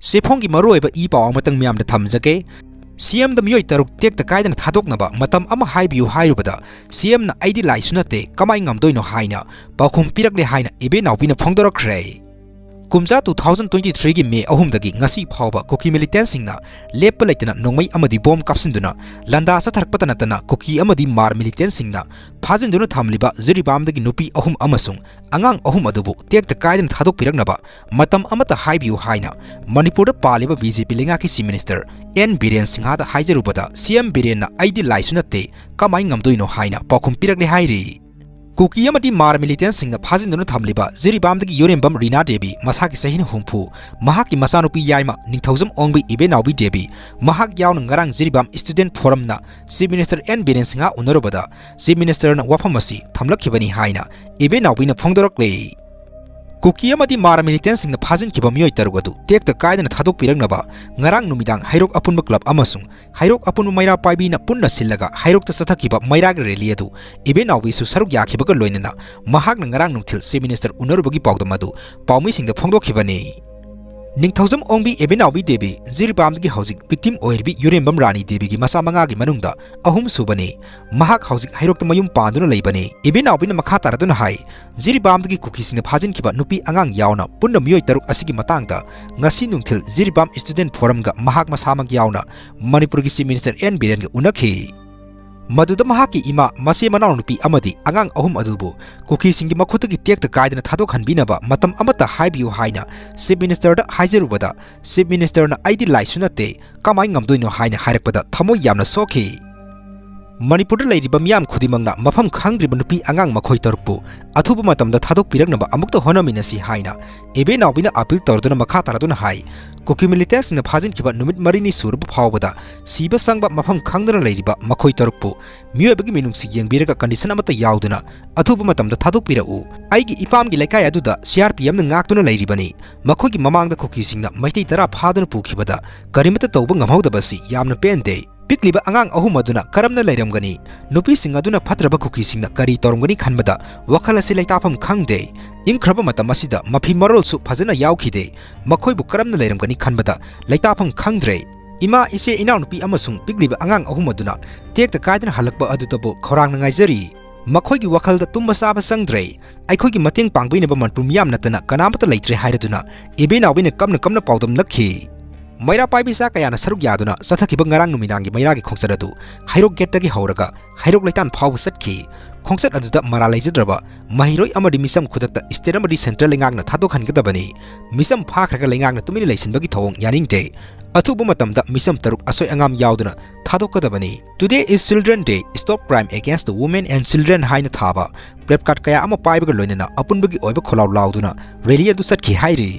Sephongi maroiba I paw matang miyam da thamjake CM da mioi taruk tek ta kaidan thadoknaba matam ama haibiyu hairubada CM na Eidi Laisu Natte Kamai ngamdoino haina paukhum pirakle haina ebe nawina phongdorakre Kumja 2023 gi May 3 dagi ngasi phawba Kuki Militants singna lepa leitana nongmai amadi bom kapsinduna landa sa tharkpatana tana Kuki amadi Mar Militants singna phajinduna thamliba Jiribam dagi nupi ahum amasung angang ahum adubu tekta kaidan thadok piraknaba matam amata haibiyu haina Manipur da paliba BJP lenga ki Minister N Biren Singha da haijerubada CM Biren na Eidi Laisu Natte Kamai ngamdoino haina paukhum pirakle hairi Kuki amadi Mar Militants singna phajinduna thamliba Jiribam dagi Yorembam Rina Devi masaki sahin humpu mahaki masanupi yaima ningthaujam ongbi ibe nawbi Devi mahak yawn ngarang Jiribam Student Forum na Chief Minister N Biren Singha unarubada Chief Minister na wafamasi thamlakhibani haina ibe nawbi na phongdorakle Kuki amadi Mar Militants singna phajinkiba mioi tarugadu tekta kaidana thadok piraknaba ngarang numidang hairok apunba club amasung hairok apunba maira paibi na punna sillaga hairok ta sathakiba mairag rally adu ibe nawbi su saruk yakhibaga loinana mahak na ngarang nungthil Chief Minister unarubagi pawdamadu pawmi singda phongdokhibani Ningthaujam ongbi ebe nawbi Devi Jiribam gi haujik victim oirbi Yorembam Rani Devi gi masa manga gi manungda ahum subani mahak haujik hairok ta mayum panduna leibani ebe nawbi na makha taraduna hai Jiribam gi Kuki singna phajin khiba nupi angang yauna punna mioi taruk asigi matangda ngasi nungthil Jiribam Student Forum ga mahak masamag yauna Manipur gi Chief Minister N Biren ga unakhi Maduda mahaki ima mase manaw nupi amadi angang ahum adubu Kuki singi makhutagi tekta kaidana thadok hanbinaba matam amata haibiyu haina Chief Minister da haijerubada Chief Minister na Eidi Laisu Natte Kamai ngamdoino haina hairakpada thamoi yamna sokhi Manipur da leiriba miyam khudimangna mafam khangdriba nupi angang makhoi tarukpu athuba matamda thadok piraknaba amukta honaminasi haina ebe nawbina appeal torduna makha taraduna hai Kuki Militants na phajin kiba numit marini surbu phawbada siba sangba mafam khangdana leiriba makhoi tarukpu miyoibagi minungsi yengbiraga condition amata yauduna athuba matamda thadok pirau aigi ipamgi lekai aduda CRPM na ngaktuna leiribani makhoigi mamangda Kuki singna maitei tara phaduna pukhibada karimata tawba ngamhaudabasi yamna pende Pikliba angang ahum aduna karamna leiramgani nupi sing aduna phatraba Kuki singna kari torumgani khanbada wakhala se leitapam khangde ingkhraba matam asida mafi marol su phajana yaukhide makhoibu karamna leiramgani khanbada leitapam khangdre ima ise inaw nupi amasung pikliba angang ahum aduna tekta kaidana halakba adutabu khorang ngaijari makhoigi wakhalda tumba saba sangdre aikhoigi mateng pangbinaba manpum yam natana kanamata leitre hairaduna ebe nawbine kamna pawdam nakhi Maira paibi sa kaya na saruk yaduna sathakiba ngarang numinangi mairagi khongsat adu hairok gate gi hauraga hairok leitan phaw satki khongsat aduda mara leijadraba mahiroi amadi misam khudakta state amadi central lengangna thadok hangadabani misam phakhraga lengangna tumini leisinbagi thawong yaningte athuba matamda misam taruk asoi angam yauduna thadokadabani Today is Children Day Stop Crime Against the Women and Children haina thaba placard kaya ama paibaga loinana apunbagi oiba kholaw lauduna rally adu satki hairi